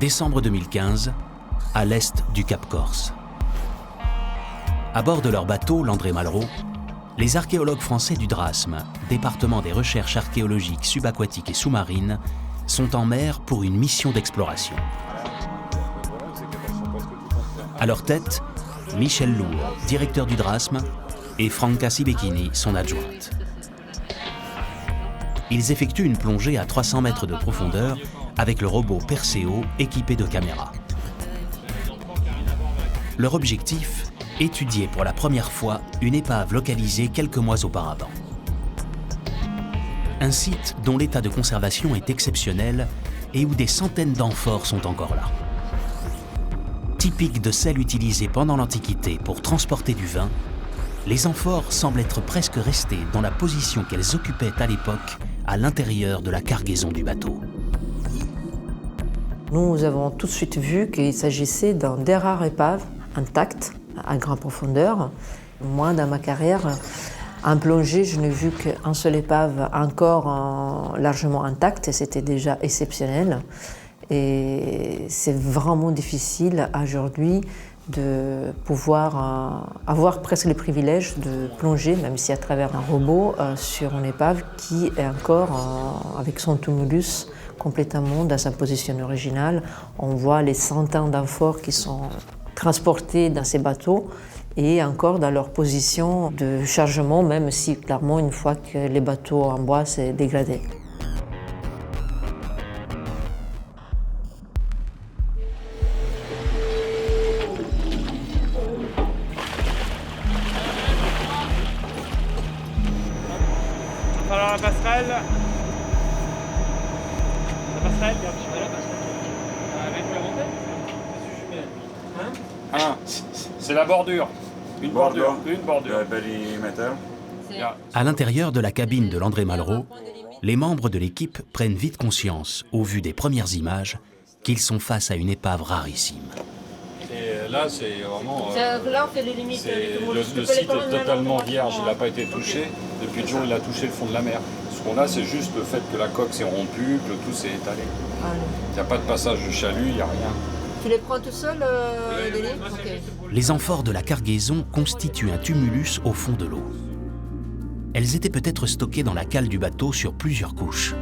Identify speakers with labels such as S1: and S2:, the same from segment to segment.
S1: Décembre 2015, à l'est du Cap Corse. À bord de leur bateau, l'André Malraux, les archéologues français du DRASM, département des recherches archéologiques subaquatiques et sous-marines, sont en mer pour une mission d'exploration. À leur tête, Michel Lourd, directeur du DRASM, et Franca Sibechini, son adjointe. Ils effectuent une plongée à 300 mètres de profondeur avec le robot Perseo équipé de caméras. Leur objectif, étudier pour la première fois une épave localisée quelques mois auparavant. Un site dont l'état de conservation est exceptionnel et où des centaines d'amphores sont encore là. Typiques de celles utilisées pendant l'Antiquité pour transporter du vin, les amphores semblent être presque restées dans la position qu'elles occupaient à l'époque à l'intérieur de la cargaison du bateau.
S2: Nous avons tout de suite vu qu'il s'agissait d'un des rares épaves intactes à grande profondeur. Moi, dans ma carrière, en plongée, je n'ai vu qu'une seule épave encore largement intacte et c'était déjà exceptionnel. Et c'est vraiment difficile aujourd'hui de pouvoir avoir presque le privilège de plonger, même si à travers un robot, sur une épave qui est encore avec son tumulus complètement dans sa position originale. On voit les centaines d'amphores qui sont transportés dans ces bateaux et encore dans leur position de chargement, même si clairement une fois que les bateaux en bois s'est dégradé.
S3: Alors la passerelle. La passerelle, bien sûr. La passerelle. Avec la montée.
S4: Ah, c'est la bordure. Une bordure.
S1: À l'intérieur de la cabine de l'André Malraux, les membres de l'équipe prennent vite conscience, au vu des premières images, qu'ils sont face à une épave rarissime.
S4: Et là, c'est vraiment...
S5: là, on fait les limites.
S4: le site est totalement vierge, il n'a pas été touché. Depuis le jour où il a touché le fond de la mer. Ce qu'on a, c'est juste le fait que la coque s'est rompue, que tout s'est étalé. Il n'y a pas de passage de chalut, il n'y a rien.
S5: Tu les prends tout seul, Denis ? Okay.
S1: Les amphores de la cargaison constituent un tumulus au fond de l'eau. Elles étaient peut-être stockées dans la cale du bateau sur plusieurs couches.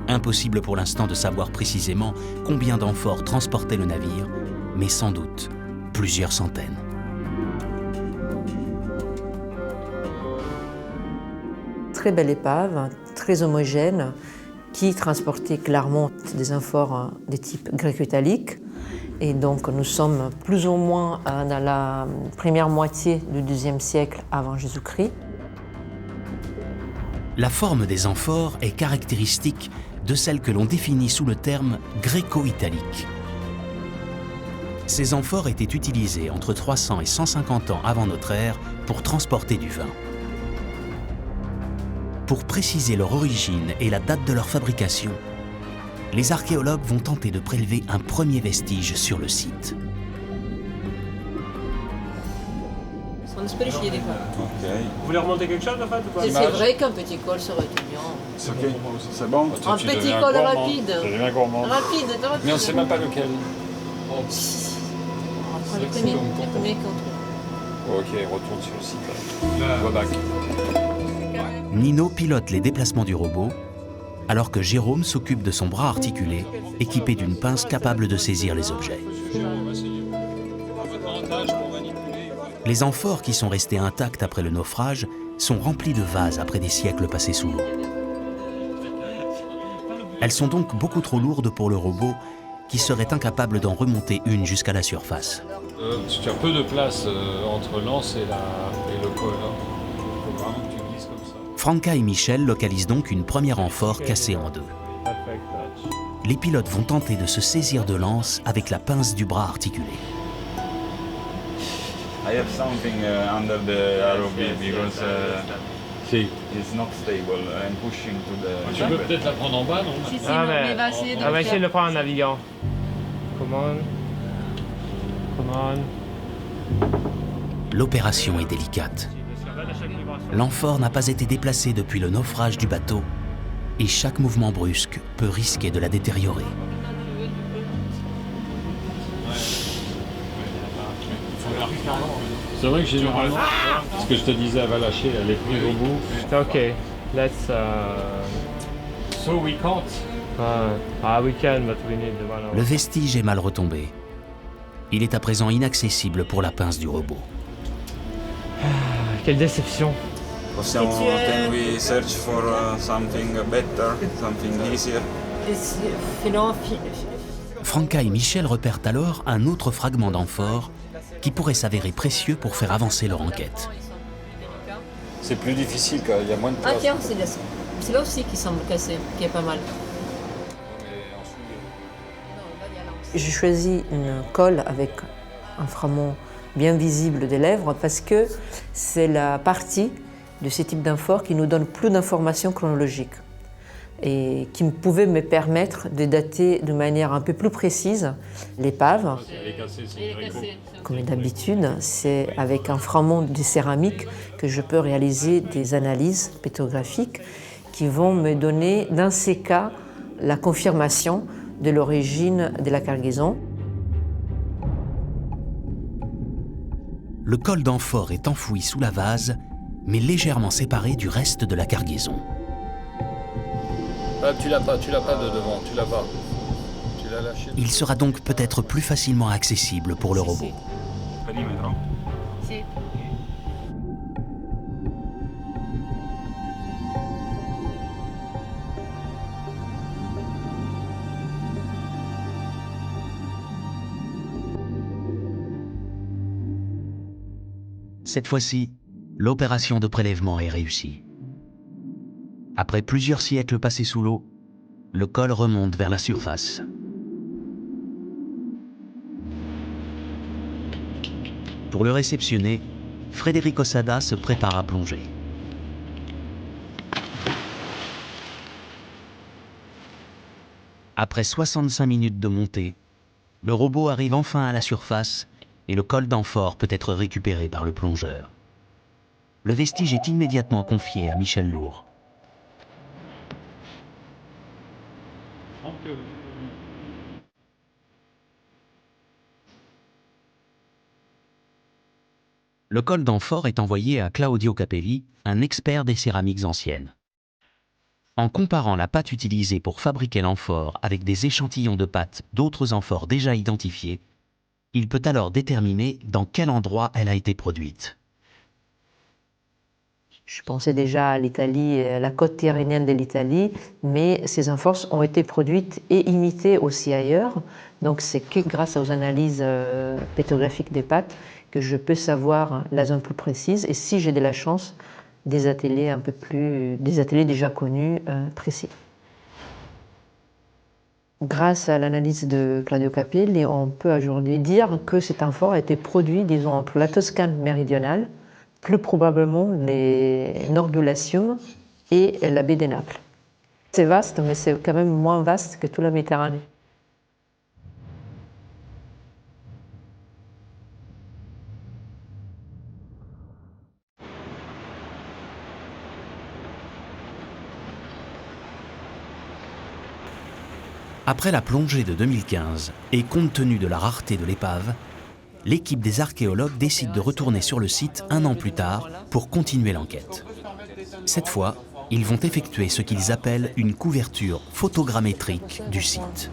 S1: Impossible pour l'instant de savoir précisément combien d'amphores transportait le navire, mais sans doute plusieurs centaines.
S2: Très belle épave, très homogène, qui transportait clairement des amphores de type gréco-italique. Et donc nous sommes plus ou moins dans la première moitié du IIe siècle avant Jésus-Christ.
S1: La forme des amphores est caractéristique de celle que l'on définit sous le terme gréco-italique. Ces amphores étaient utilisées entre 300 et 150 ans avant notre ère pour transporter du vin. Pour préciser leur origine et la date de leur fabrication, les archéologues vont tenter de prélever un premier vestige sur le site.
S3: Vous voulez remonter quelque chose en fait ou pas?
S5: C'est vrai qu'un petit col serait tout bien.
S4: Ok, c'est bon.
S5: Un petit col rapide.
S4: Ça devient gourmand.
S5: Rapide.
S4: Mais on ne sait même pas lequel.
S5: On prend les premiers qu'on trouve.
S4: Ok, retourne sur le site. Wobac.
S1: Nino pilote les déplacements du robot, alors que Jérôme s'occupe de son bras articulé, équipé d'une pince capable de saisir les objets. Les amphores qui sont restées intactes après le naufrage sont remplies de vases après des siècles passés sous l'eau. Elles sont donc beaucoup trop lourdes pour le robot, qui serait incapable d'en remonter une jusqu'à la surface.
S4: Tu as peu de place entre l'anse et le col. Il faut vraiment que tu glisses comme ça.
S1: Franca et Michel localisent donc une première amphore cassée en deux. Les pilotes vont tenter de se saisir de l'anse avec la pince du bras articulé.
S6: I have something under the ROV because it's not stable. I'm pushing to the...
S4: Tu peux peut-être la prendre en bas, non?
S5: Si, mais va essayer de
S3: On va essayer de le prendre en naviguant. Come on.
S1: L'opération est délicate. L'amphore n'a pas été déplacée depuis le naufrage du bateau et chaque mouvement brusque peut risquer de la détériorer.
S4: C'est vrai que généralement, ce que je te disais, elle va lâcher, elle est prise au bout.
S3: Okay, let's. So we can't. We can, but we need the 1 hour.
S1: Le vestige est mal retombé. Il est à présent inaccessible pour la pince du robot.
S3: Quelle déception.
S6: Possiamo, can we search for something better, something easier?
S1: Franca et Michel repèrent alors un autre fragment d'amphore qui pourrait s'avérer précieux pour faire avancer leur enquête.
S4: C'est plus difficile quand il y a moins de place.
S5: Ah tiens, c'est là aussi qui semble cassé, qui est pas mal.
S2: J'ai choisi une colle avec un fragment bien visible des lèvres parce que c'est la partie de ce type d'amphore qui nous donne plus d'informations chronologiques et qui pouvait me permettre de dater de manière un peu plus précise l'épave.
S4: Elle est cassée, c'est une vraie coupe.
S2: Comme d'habitude, c'est avec un fragment de céramique que je peux réaliser des analyses pétrographiques qui vont me donner, dans ces cas, la confirmation de l'origine de la cargaison.
S1: Le col d'amphore est enfoui sous la vase, mais légèrement séparé du reste de la cargaison.
S4: Ah, tu l'as pas de devant, tu l'as pas. Tu l'as lâché.
S1: Il sera donc peut-être plus facilement accessible pour le robot.
S6: Perimetro.
S5: Si.
S1: Cette fois-ci, l'opération de prélèvement est réussie. Après plusieurs siècles passés sous l'eau, le col remonte vers la surface. Pour le réceptionner, Federico Sada se prépare à plonger. Après 65 minutes de montée, le robot arrive enfin à la surface et le col d'amphore peut être récupéré par le plongeur. Le vestige est immédiatement confié à Michel Lourd. Le col d'amphore est envoyé à Claudio Capelli, un expert des céramiques anciennes. En comparant la pâte utilisée pour fabriquer l'amphore avec des échantillons de pâte d'autres amphores déjà identifiés, il peut alors déterminer dans quel endroit elle a été produite.
S2: Je pensais déjà à l'Italie, à la côte tyrrhénienne de l'Italie, mais ces amphores ont été produites et imitées aussi ailleurs. Donc c'est que grâce aux analyses pétrographiques des pâtes que je peux savoir la zone plus précise. Et si j'ai de la chance, des ateliers déjà connus, précis. Grâce à l'analyse de Claudio Capelli, on peut aujourd'hui dire que cet amphore a été produit, disons, entre la Toscane méridionale, plus probablement les nord du Latium et la baie des Naples. C'est vaste, mais c'est quand même moins vaste que toute la Méditerranée.
S1: Après la plongée de 2015, et compte tenu de la rareté de l'épave, l'équipe des archéologues décide de retourner sur le site un an plus tard pour continuer l'enquête. Cette fois, ils vont effectuer ce qu'ils appellent une couverture photogrammétrique du site.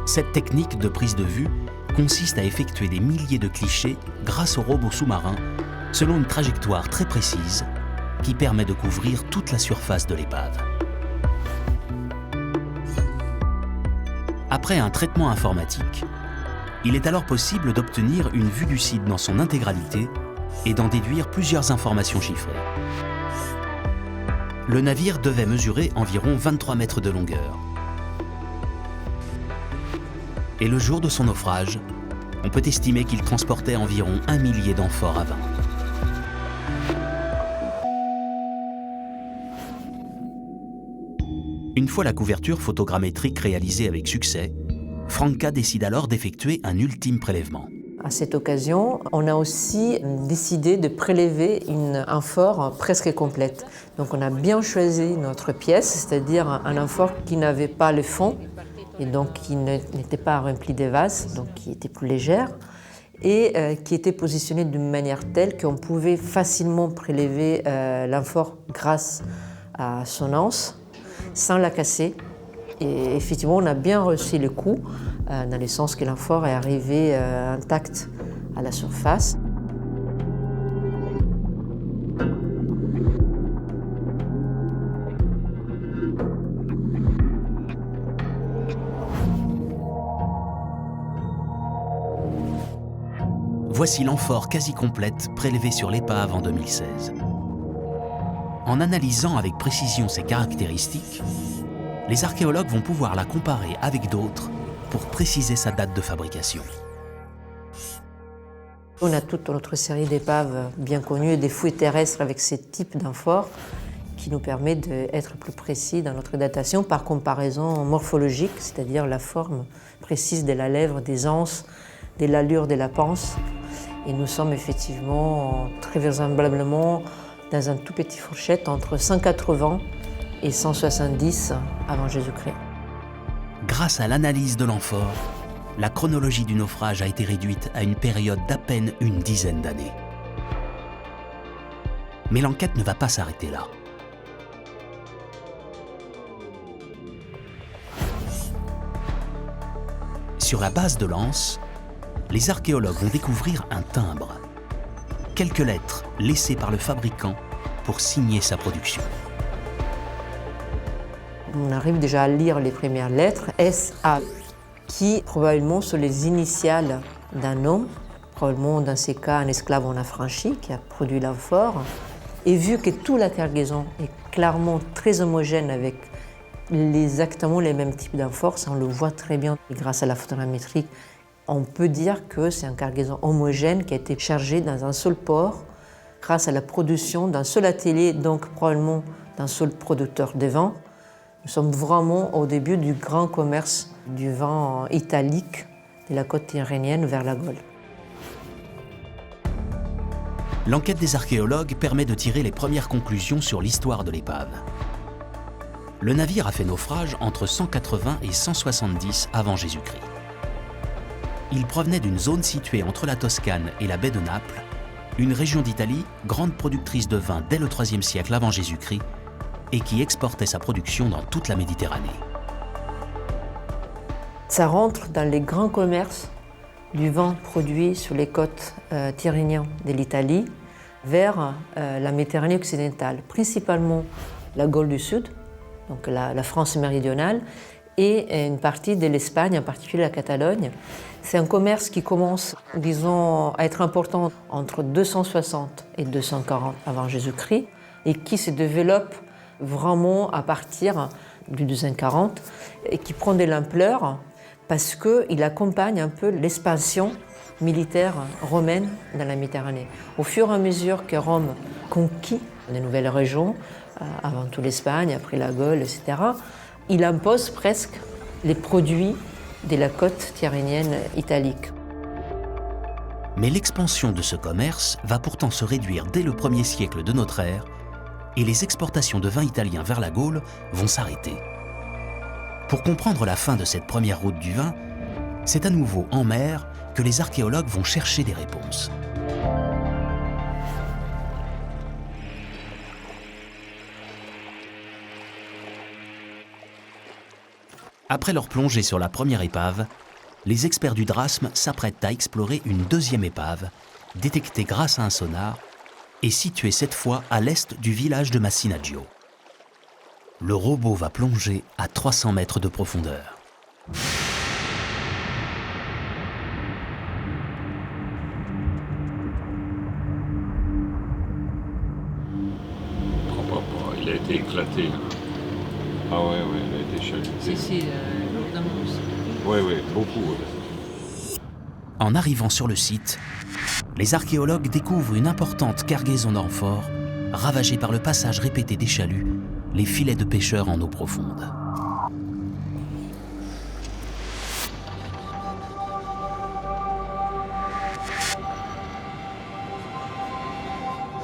S1: Cette technique de prise de vue consiste à effectuer des milliers de clichés grâce au robot sous-marin selon une trajectoire très précise qui permet de couvrir toute la surface de l'épave. Après un traitement informatique, il est alors possible d'obtenir une vue du site dans son intégralité et d'en déduire plusieurs informations chiffrées. Le navire devait mesurer environ 23 mètres de longueur. Et le jour de son naufrage, on peut estimer qu'il transportait environ 1 millier d'amphores à vin. Une fois la couverture photogrammétrique réalisée avec succès, Franca décide alors d'effectuer un ultime prélèvement.
S2: À cette occasion, on a aussi décidé de prélever une amphore presque complète. Donc on a bien choisi notre pièce, c'est-à-dire un amphore qui n'avait pas le fond et donc qui n'était pas rempli de vase, donc qui était plus légère et qui était positionné d'une manière telle qu'on pouvait facilement prélever l'amphore grâce à son anse sans la casser. Et effectivement, on a bien reçu le coup, dans le sens que l'amphore est arrivé intact à la surface.
S1: Voici l'amphore quasi complète prélevée sur l'épave en 2016. En analysant avec précision ses caractéristiques, les archéologues vont pouvoir la comparer avec d'autres pour préciser sa date de fabrication.
S2: On a toute notre série d'épaves bien connues, des fouilles terrestres avec ce type d'amphore qui nous permet d'être plus précis dans notre datation par comparaison morphologique, c'est-à-dire la forme précise de la lèvre, des anses, de l'allure de la panse. Et nous sommes effectivement très vraisemblablement dans un tout petit fourchette entre 180 et 170 avant Jésus-Christ.
S1: Grâce à l'analyse de l'amphore, la chronologie du naufrage a été réduite à une période d'à peine une dizaine d'années. Mais l'enquête ne va pas s'arrêter là. Sur la base de l'anse, les archéologues vont découvrir un timbre, quelques lettres laissées par le fabricant pour signer sa production.
S2: On arrive déjà à lire les premières lettres, S.A., qui probablement sont les initiales d'un homme, probablement dans ces cas un esclave en affranchi qui a produit l'amphore. Et vu que toute la cargaison est clairement très homogène avec exactement les mêmes types d'amphores, ça on le voit très bien grâce à la photogrammétrie, on peut dire que c'est une cargaison homogène qui a été chargée dans un seul port grâce à la production d'un seul atelier, donc probablement d'un seul producteur de vin. Nous sommes vraiment au début du grand commerce du vin italique de la côte tyrrhénienne vers la Gaule.
S1: L'enquête des archéologues permet de tirer les premières conclusions sur l'histoire de l'épave. Le navire a fait naufrage entre 180 et 170 avant Jésus-Christ. Il provenait d'une zone située entre la Toscane et la baie de Naples, une région d'Italie grande productrice de vin dès le IIIe siècle avant Jésus-Christ et qui exportait sa production dans toute la Méditerranée.
S2: Ça rentre dans les grands commerces du vin produit sur les côtes tyrrhéniennes de l'Italie vers la Méditerranée occidentale, principalement la Gaule du Sud, donc la France méridionale, et une partie de l'Espagne, en particulier la Catalogne. C'est un commerce qui commence, disons, à être important entre 260 et 240 avant Jésus-Christ et qui se développe vraiment à partir du 240 et qui prend de l'ampleur parce qu'il accompagne un peu l'expansion militaire romaine dans la Méditerranée. Au fur et à mesure que Rome conquit de nouvelles régions, avant tout l'Espagne, après la Gaule, etc., il impose presque les produits de la côte tyrrhénienne italique.
S1: Mais l'expansion de ce commerce va pourtant se réduire dès le 1er siècle de notre ère et les exportations de vin italien vers la Gaule vont s'arrêter. Pour comprendre la fin de cette première route du vin, c'est à nouveau en mer que les archéologues vont chercher des réponses. Après leur plongée sur la première épave, les experts du Drasme s'apprêtent à explorer une deuxième épave, détectée grâce à un sonar, et située cette fois à l'est du village de Massinaggio. Le robot va plonger à 300 mètres de profondeur.
S4: Il a été éclaté. Ah ouais, il a été chaluté.
S5: Si, lourdement aussi.
S4: Oui, beaucoup.
S1: En arrivant sur le site, les archéologues découvrent une importante cargaison d'amphores ravagée par le passage répété des chaluts, les filets de pêcheurs en eau profonde.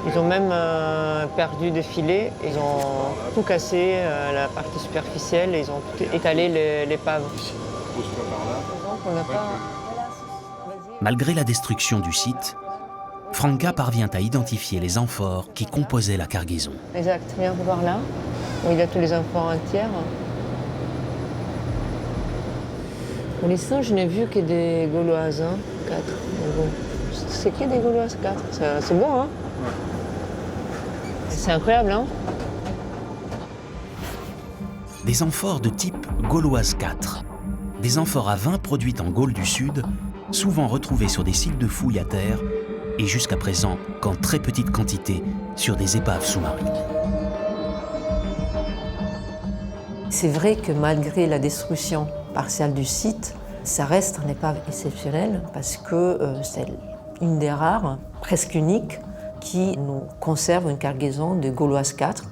S7: Ils ont même perdu des filets, ils ont tout cassé, la partie superficielle, et ils ont tout étalé l'épave.
S4: Pose-toi par là.
S1: Malgré la destruction du site, Franca parvient à identifier les amphores qui composaient la cargaison.
S7: Exact, viens voir là, où il y a tous les amphores entières. Pour l'instant, je n'ai vu que des gauloises, 4. Bon. C'est qui des gauloises 4? C'est bon, hein? C'est incroyable, hein?
S1: Des amphores de type gauloise 4. Des amphores à vin produites en Gaule du Sud, souvent retrouvées sur des sites de fouilles à terre et jusqu'à présent qu'en très petite quantité sur des épaves sous-marines.
S2: C'est vrai que malgré la destruction partielle du site, ça reste une épave exceptionnelle parce que c'est une des rares, presque unique, qui nous conserve une cargaison de gauloise 4.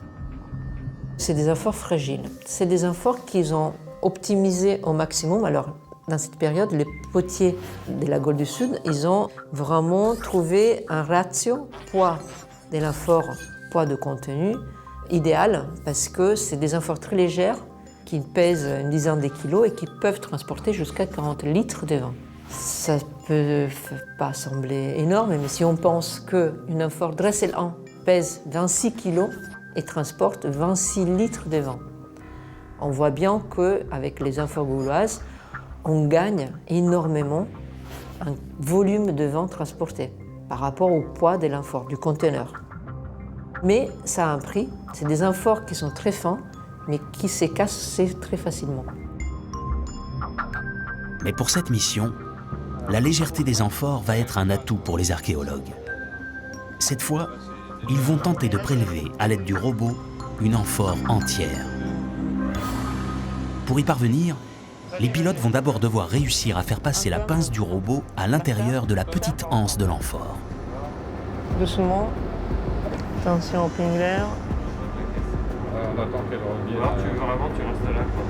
S2: C'est des amphores fragiles. C'est des amphores qu'ils ont optimisés au maximum. Alors, dans cette période, les potiers de la Gaule du Sud, ils ont vraiment trouvé un ratio poids de l'amphore, poids de contenu idéal parce que c'est des amphores très légères qui pèsent une dizaine de kilos et qui peuvent transporter jusqu'à 40 litres de vin. Ça peut pas sembler énorme, mais si on pense qu'une amphore Dressel 1 pèse 26 kilos et transporte 26 litres de vin, on voit bien qu'avec les amphores gauloises, on gagne énormément un volume de vin transporté par rapport au poids de l'amphore, du conteneur. Mais ça a un prix, c'est des amphores qui sont très fins, mais qui se cassent très facilement.
S1: Mais pour cette mission, la légèreté des amphores va être un atout pour les archéologues. Cette fois, ils vont tenter de prélever à l'aide du robot une amphore entière. Pour y parvenir, les pilotes vont d'abord devoir réussir à faire passer la pince du robot à l'intérieur de la petite anse de l'amphore.
S7: Doucement, attention au pingulaire.
S3: On attend qu'elle revienne. Alors, tu veux vraiment, tu restes là, quoi.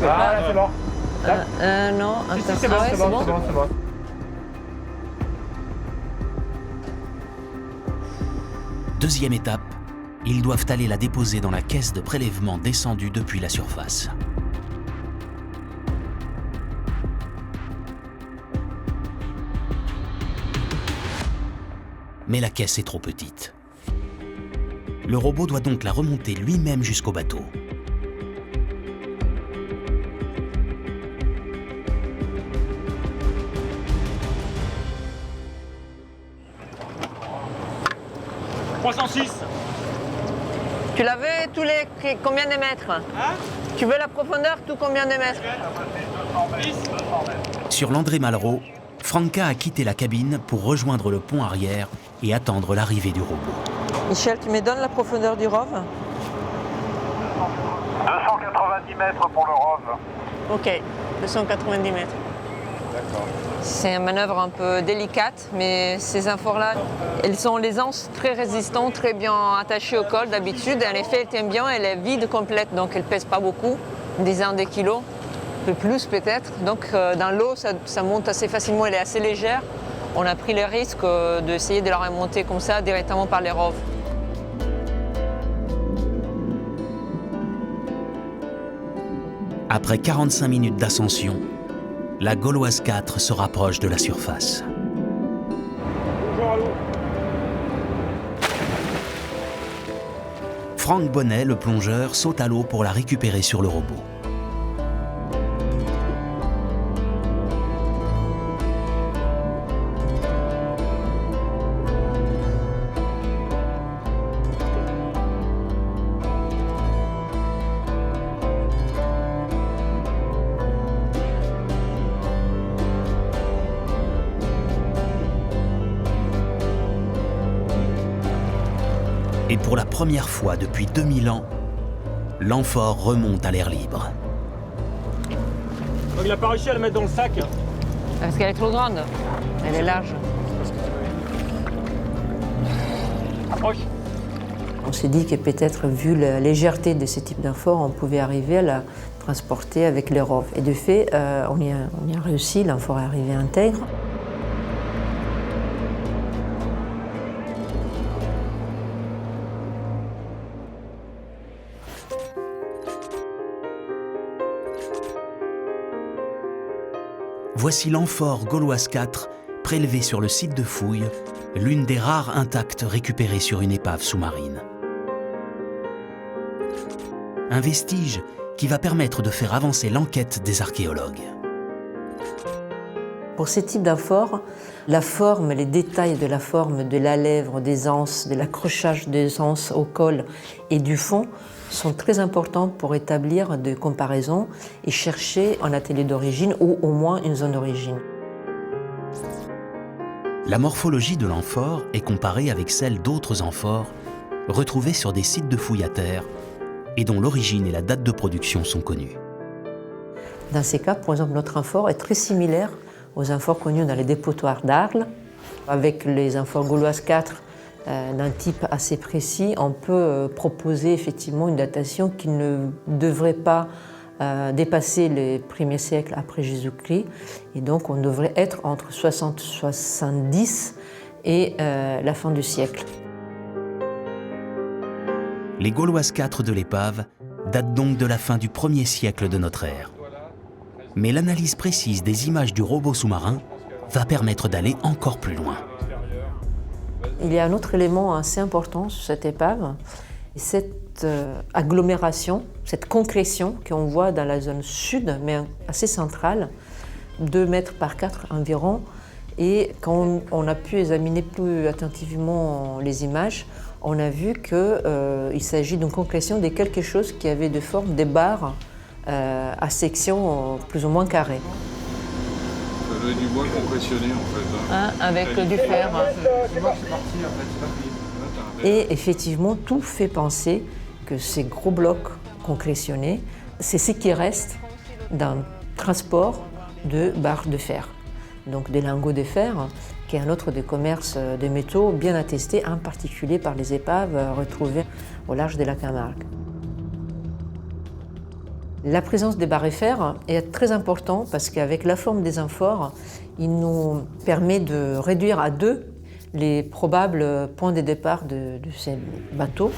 S3: Ah, là, c'est bon.
S7: Non, attends.
S3: Si, c'est bon, c'est bon, c'est bon.
S1: Deuxième étape, ils doivent aller la déposer dans la caisse de prélèvement descendue depuis la surface. Mais la caisse est trop petite. Le robot doit donc la remonter lui-même jusqu'au bateau.
S7: Tu l'avais tous les combien de mètres? Hein? Tu veux la profondeur tout combien de mètres?
S1: Sur l'André Malraux, Franca a quitté la cabine pour rejoindre le pont arrière et attendre l'arrivée du robot.
S7: Michel, tu me donnes la profondeur du rove?
S8: 290 mètres pour le rove.
S7: Ok, 290 mètres.
S8: D'accord.
S7: C'est une manœuvre un peu délicate, mais ces amphores-là, elles sont les anses très résistantes, très bien attachées au col d'habitude. En effet, elle tient bien, elle est vide complète, donc elle ne pèse pas beaucoup, une dizaine de kilos, un peu plus peut-être. Donc dans l'eau, ça monte assez facilement, elle est assez légère. On a pris le risque d'essayer de la remonter comme ça directement par les roves.
S1: Après 45 minutes d'ascension, la Gauloise 4 se rapproche de la surface.
S3: Bonjour à l'eau.
S1: Franck Bonnet, le plongeur, saute à l'eau pour la récupérer sur le robot. Et pour la première fois depuis 2000 ans, l'amphore remonte à l'air libre.
S3: Donc il n'a pas réussi à le mettre dans le sac.
S7: Parce qu'elle est trop grande, elle est large.
S3: Approche.
S2: On s'est dit que peut-être, vu la légèreté de ce type d'amphore, on pouvait arriver à la transporter avec les roves. Et de fait, on y a réussi, l'amphore est arrivé intègre.
S1: Voici l'amphore gauloise 4, prélevée sur le site de fouille, l'une des rares intactes récupérées sur une épave sous-marine. Un vestige qui va permettre de faire avancer l'enquête des archéologues.
S2: Pour ce type d'amphore, la forme, les détails de la forme de la lèvre, des anses, de l'accrochage des anses au col et du fond sont très importants pour établir des comparaisons et chercher un atelier d'origine ou au moins une zone d'origine.
S1: La morphologie de l'amphore est comparée avec celle d'autres amphores retrouvées sur des sites de fouilles à terre et dont l'origine et la date de production sont connues.
S2: Dans ces cas, par exemple, notre amphore est très similaire aux amphores connus dans les dépotoirs d'Arles. Avec les amphores gauloises 4 d'un type assez précis, on peut proposer effectivement une datation qui ne devrait pas dépasser les premiers siècles après Jésus-Christ. Et donc on devrait être entre 60-70 et la fin du siècle.
S1: Les Gauloises 4 de l'épave datent donc de la fin du 1er siècle de notre ère. Mais l'analyse précise des images du robot sous-marin va permettre d'aller encore plus loin.
S2: Il y a un autre élément assez important sur cette épave, cette agglomération, cette concrétion qu'on voit dans la zone sud, mais assez centrale, 2 mètres par 4 environ. Et quand on a pu examiner plus attentivement les images, on a vu qu'il s'agit d'une concrétion de quelque chose qui avait de forme des barres à section plus ou moins carrée.
S4: Ça doit être du bois compressionné en fait.
S7: Hein, avec du fer.
S2: Et effectivement, tout fait penser que ces gros blocs concrétionnés, c'est ce qui reste d'un transport de barres de fer. Donc des lingots de fer, qui est un autre des commerces de métaux bien attesté, en particulier par les épaves retrouvées au large de la Camargue. La présence des barres de fer est très importante parce qu'avec la forme des amphores, il nous permet de réduire à 2 les probables points de départ de ces bateaux.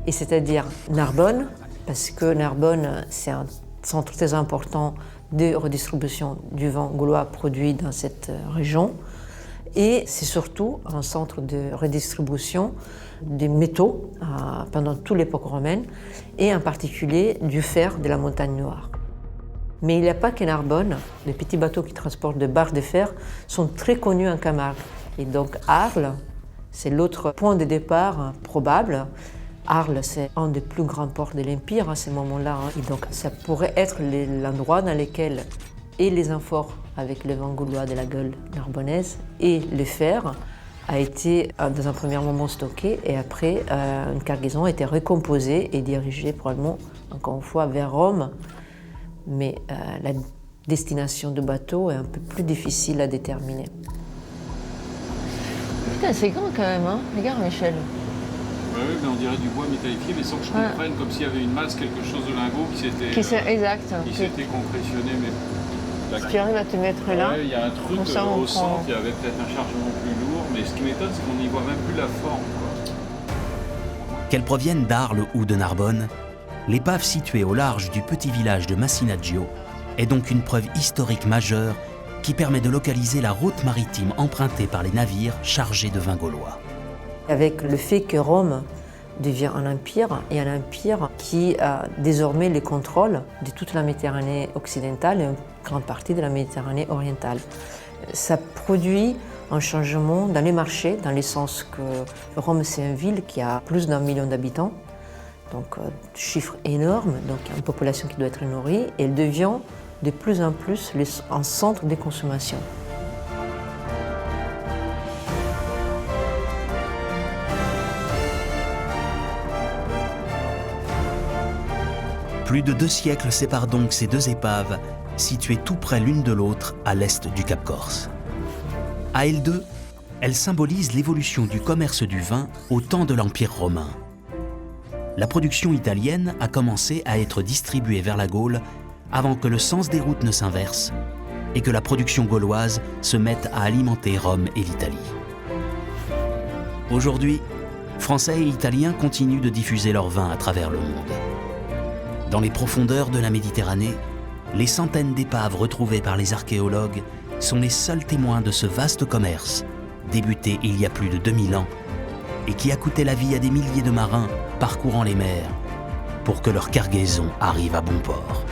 S2: Et c'est-à-dire Narbonne, parce que Narbonne, c'est un centre très important de redistribution du vin gaulois produit dans cette région. Et c'est surtout un centre de redistribution des métaux pendant toute l'époque romaine, et en particulier du fer de la Montagne Noire. Mais il n'y a pas que Narbonne. Les petits bateaux qui transportent des barres de fer sont très connus en Camargue. Et donc Arles, c'est l'autre point de départ probable. Arles, c'est un des plus grands ports de l'Empire à ce moment-là. Et donc ça pourrait être l'endroit dans lequel et les amphores avec le vin gaulois de la gueule narbonnaise et le fer a été dans un premier moment stocké, et après une cargaison a été recomposée et dirigée probablement encore une fois vers Rome. Mais la destination du bateau est un peu plus difficile à déterminer.
S7: Putain, c'est grand quand même, hein. Regarde Michel.
S4: Oui, mais on dirait du bois métallifié, mais sans que je comprenne, comme s'il y avait une masse, quelque chose de lingot qui s'était concrétionné. Mais
S7: si tu arrives à te mettre là,
S4: il y a un truc au centre, il y avait peut-être un chargement plus lourd, mais ce qui m'étonne, c'est qu'on n'y voit même plus la forme, quoi.
S1: Qu'elles proviennent d'Arles ou de Narbonne, l'épave située au large du petit village de Massinadjo est donc une preuve historique majeure qui permet de localiser la route maritime empruntée par les navires chargés de vin gaulois.
S2: Avec le fait que Rome devient un empire, et un empire qui a désormais le contrôle de toute la Méditerranée occidentale et une grande partie de la Méditerranée orientale. Ça produit un changement dans les marchés, dans le sens que Rome, c'est une ville qui a plus d'1 million d'habitants, donc chiffre énorme, donc une population qui doit être nourrie, et elle devient de plus en plus un centre de consommation.
S1: Plus de 2 siècles séparent donc ces 2 épaves, situées tout près l'une de l'autre à l'est du Cap Corse. À elles deux, elles symbolisent l'évolution du commerce du vin au temps de l'Empire romain. la production italienne a commencé à être distribuée vers la Gaule avant que le sens des routes ne s'inverse et que la production gauloise se mette à alimenter Rome et l'Italie. Aujourd'hui, Français et Italiens continuent de diffuser leur vin à travers le monde. Dans les profondeurs de la Méditerranée, les centaines d'épaves retrouvées par les archéologues sont les seuls témoins de ce vaste commerce, débuté il y a plus de 2000 ans, et qui a coûté la vie à des milliers de marins parcourant les mers pour que leur cargaison arrive à bon port.